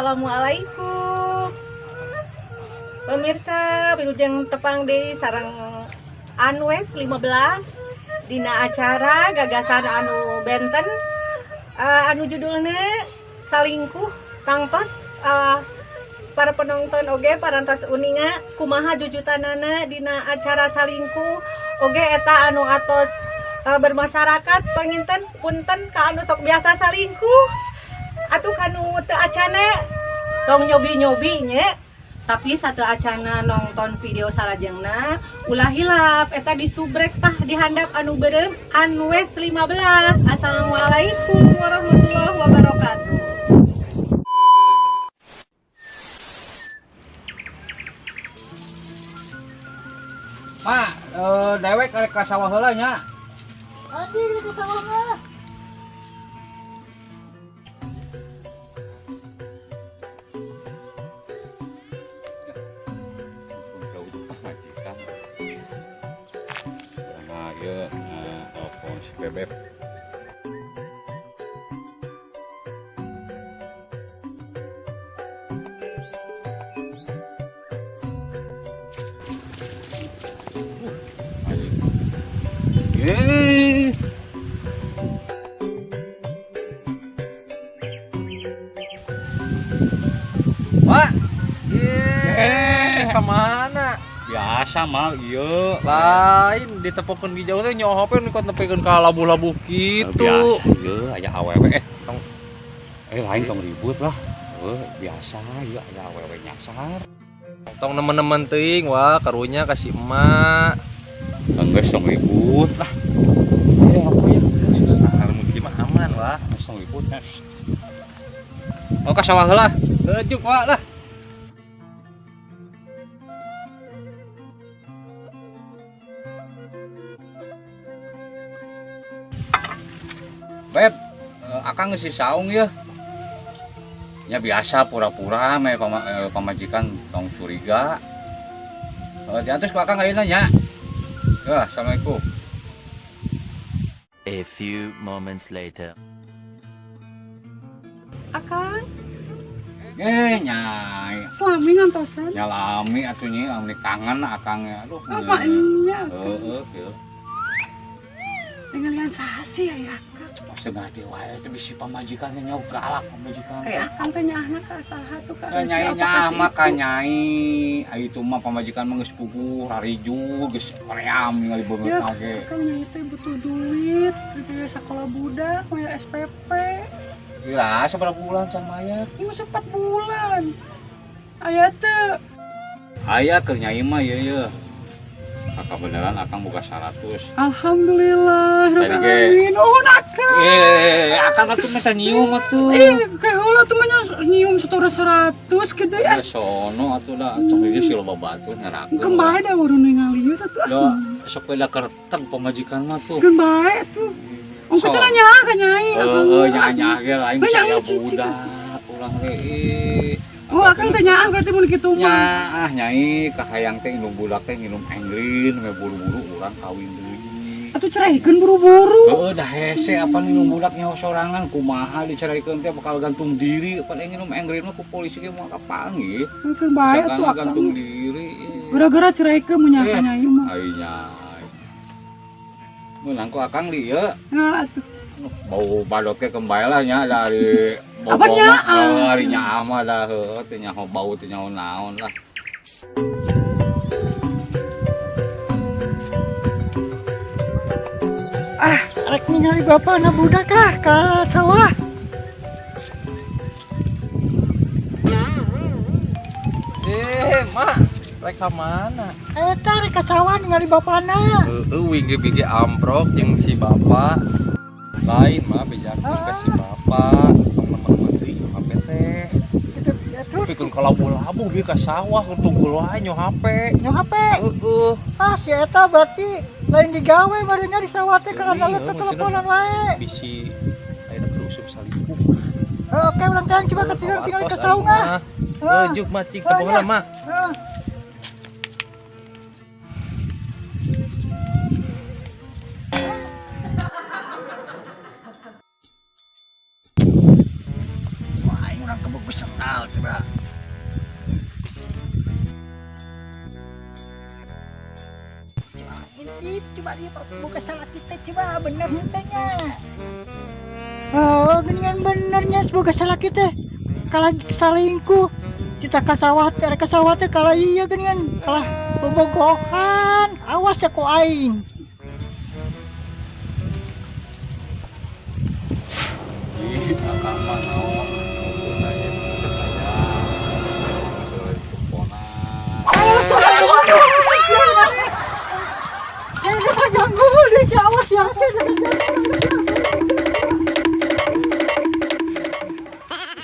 Assalamualaikum pemirsa, wilujeng tepang deui sareng Anwes 15 dina acara gagasan anu benten anu judulna salingkuh tangtos. Para penonton oge parantos uninga kumaha jujutanana dina acara salingkuh oge eta anu atos bermasyarakat panginten punten ka anu sok biasa salingkuh atuh kanu teu acana tong nyobi-nyobi nya tapi satu acana nonton video salajengna ulah hilap eta disubrek tah dihandap anu beureum Anwes 15. Assalamualaikum warahmatullahi wabarakatuh. Mak, dewek karek ka sawah heula nya. Adi ke sawah mah. Sama ieu telepon si Bebek. Pak, kemana? Biasa mal ieu. Lain ditepokeun di jauh teh nyaho hape nu nepikeun ka labuh-labuh kitu. Biasa ieu aya awewe lain tong ribut lah. Biasa ieu aya awewe nyasar. Tong nemen-nemen teuing wah karunya kasih emak. Enggeus tong ribut lah. Apa ya? Hareup mah aman wah. Tong ribut nya. Oh ka sawah heula. Lejuk wah lah. Beb, akang geus saung ya. Ya biasa pura-pura me pamajikan tong curiga. Diantos ku akang ayeuna nya. Ya, assalamualaikum. A few moments later. Akang Nyai. suami ngantosan Nyalami atuh nyi, amni kangen akang ya. Aduh. apa iya Heeh. dengan lensa sih ya akang Setengah ti wae teh bisi pamajikan teh nyok galak pamajikan. akang teh nyaahna ka saha tuh ka Nyai mah ka nyai. Ai itu mah pamajikan mah geus puguh, rariju, geus koream ningali beungeut ya ge. akang nyai teh butuh duit biaya sekolah budak bayar SPP Kira seberapa bulan can mayar? ini 4 bulan aya teh Aya keur nyai mah ieu. Kakak beneran akang boga 100. alhamdulillah Tadi ge. alamin akang Akang atuh mah nyium atuh. kayak heula tuh mah nyium setora 100 gede Ya sono atuh lah, atuh ieu si loba batu ngarakeun. kembae dah urang ningali ieu tuh Da sok beda kerteng pamajikan mah tuh. kembae tuh ongko cenah nyaah ka nyai Nyanyi ge lain Banyak saya cici. budak urang ge. oh akang teh nyaah berarti mun kitu mah Nya nyai kahayang teh nginum budak teh nginum engrin we buru-buru urang kawin deui. atuh cerahikeun buru-buru Heeh dah hese apa nginum budak nyawa sorangan kumaha dicerahikeun teh bakal gantung diri pada nginum engrin mah ku polisi ge moal kapanggih. kembae tuh Jangan gantung akang diri. gara-gara cerahikeun mun nyaah ka nyai mah Ai nyai. Mun ku akang li ieu nah atuh bau badoknya kembali lah nya dari bau Apa nyaah? hari nyaah mah dah heuh teh nyaho bau teh nyaho naon lah. Rek ningali bapana budak ka sawah. Mak, rek ka mana? Eta rek ka sawah ningali bapana. Wingge-wingge amprok jeung si bapak. Lain mah bejakeun ka si bapak. Tong nemen-nemen teuing hape teh. Gitu ya terus Pikeun ka labuh-labuh bieu ka sawah tunggu wae nyo hape. nyo HP. Heeh. Ah si eta berarti lain digawe barunya di sawah teh ka Iya, dalam teleponan wae. Bisi ayeuna kerusup salingkuh. Oke ulang tahun coba ketidur tinggal ke sauna. Juk mah cik teu baheula mah. Heeh. Wah, urang kebegus sekal. iya buka salah kita coba bener hentenya. Oh, geningan benernya boga salah kita. Kalah salingkuh. Kita kasawat, ada kasawatnya kalah iya geningan kalah bobogohan. Awas ya ku aing. Ih, akang mah naon saya Jangan ganggu dia, awas ya.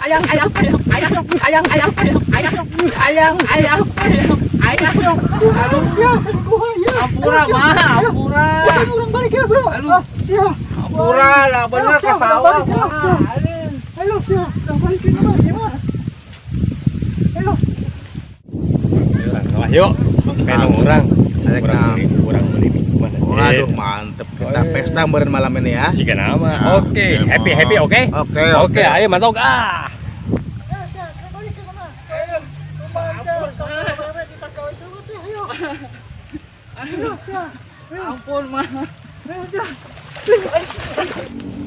Ayang Aduh, ya, Ampura mah, ampura. Ulang balik ya, bro. Ya. Ampura lah bener ke sawah mah. Ayo, ya, ulang balik ke rumah, ya. Ayo. Yuk, pengen orang. Kurang beli minuman. Waduh, mantep. Kita pesta bareng malam ini ya. Jika nama. Ya, Oke, oke, happy, oke? Oke. Ayo mantap ah. Balik ke sana. Ayo. Kita kawin sama teh, ayo. Ayo, ya. Ampun mah.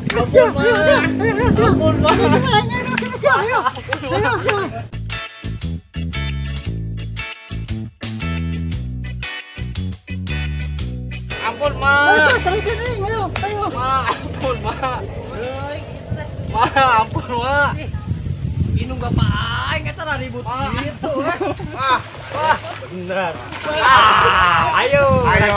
Ampun mah. Ayo. Ampun mah. Ayo. Ampun mah. Ampun mah. Inung bapak aing eta ribut gitu. Benar. Ayo. Ayo.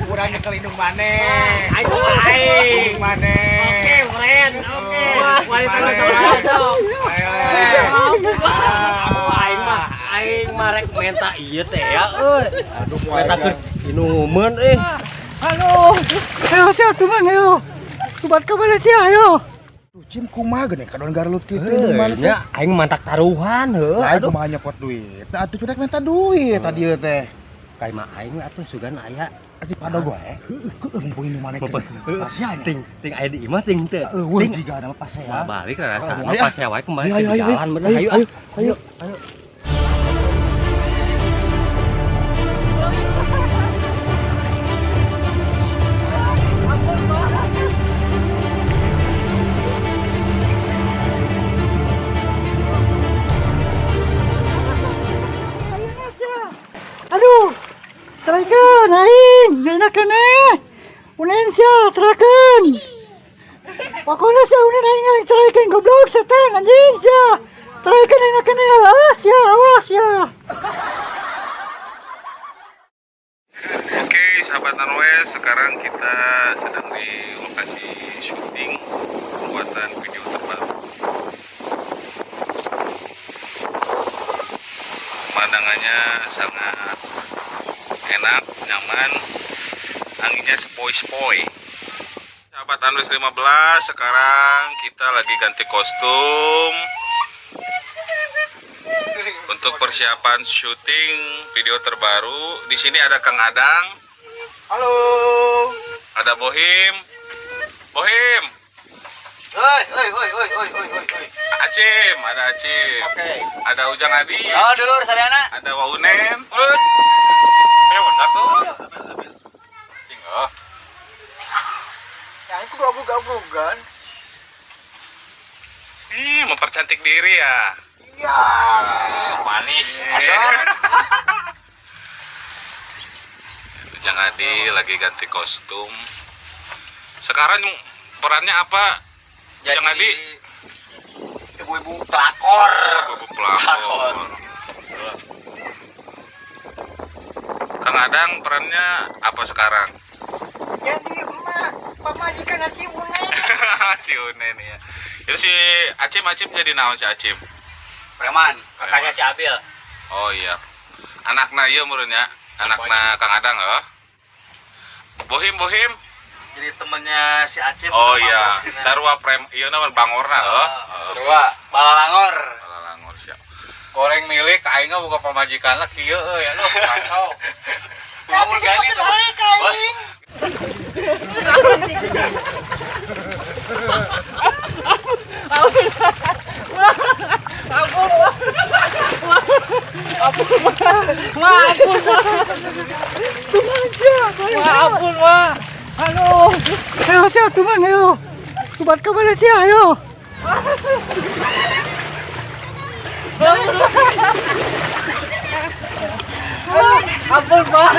Kurangnya kelindung maneh. Ayo. Kelindung maneh. Oke, friend. Oke. Wanita Maneh. masuk. Ayo. Aing mah rek menta ieu teh ya euy. Aduh, Kita ke inuman Halo. Ayo, sia, tuman ayo. Tubat ka bala sia, ayo. Cim kumaha geuning kadon garlut kitu di mana teh? nya aing mantak taruhan heuh. Aduh, kumaha nyokot duit. Atuh cudak minta duit tadi ieu teh. Kai mah aing atuh sugan aya. Ati pada gue. Heueuh poin di mana teh. Pasnya. Ting aya di imah ting teu. Eueuh jiga nama pas ya. Balik rasa Ayo, pas ya wae kembali Ayo, ke ayo, jalan bener ayo. ayo. Aduh. Terakan aing, enak kene. Unen sia, terakan. Pokoknya sia unen aing terakan goblok setan anjing sia. Terakan enak kene ah, sia awas ya. Oke, sahabat Anwes, sekarang kita sedang di lokasi syuting pembuatan video terbaru. Pemandangannya sangat enak, nyaman, anginnya sepoi-sepoi. Sahabat Anwes 15, sekarang kita lagi ganti kostum untuk persiapan syuting video terbaru. Di sini ada Kang Adang. Halo. Ada Bohim. Bohim. Hoi. Acim, ada Acim. Oke. Ada Ujang Adi. Oh, dulur sadayana. Ada Waunen. Udah tuh. Tinggal. Ya, aku gabung-gabungan. Mempercantik diri ya. Iya. Manis. Ujang Adi lagi ganti kostum. Sekarang perannya apa? Ujang Adi? Ibu-ibu pelakor. Ibu pelakor. Kang Adang perannya apa sekarang? Jadi emak pamajikan Aci Unen. Si Unen ya. Itu si Acim jadi naon si Acim? Preman, kakaknya si Abil. Oh iya. Anakna ieu meureunnya, anakna Kang Adang heeh. Bohim. Jadi temennya si Acim. Oh iya, sarua ieu nama bangorna heeh. Sarua balalangor. Langor siap. Goreng milik aing buka pamajikan lah kieu ya lu kacau. Ngomong gani tuh. Bos. Ampun Pak. Aduh. Ayo, Cia, turun, ayo. Sobat ke mana, Cia, ayo. Ampun, Pak.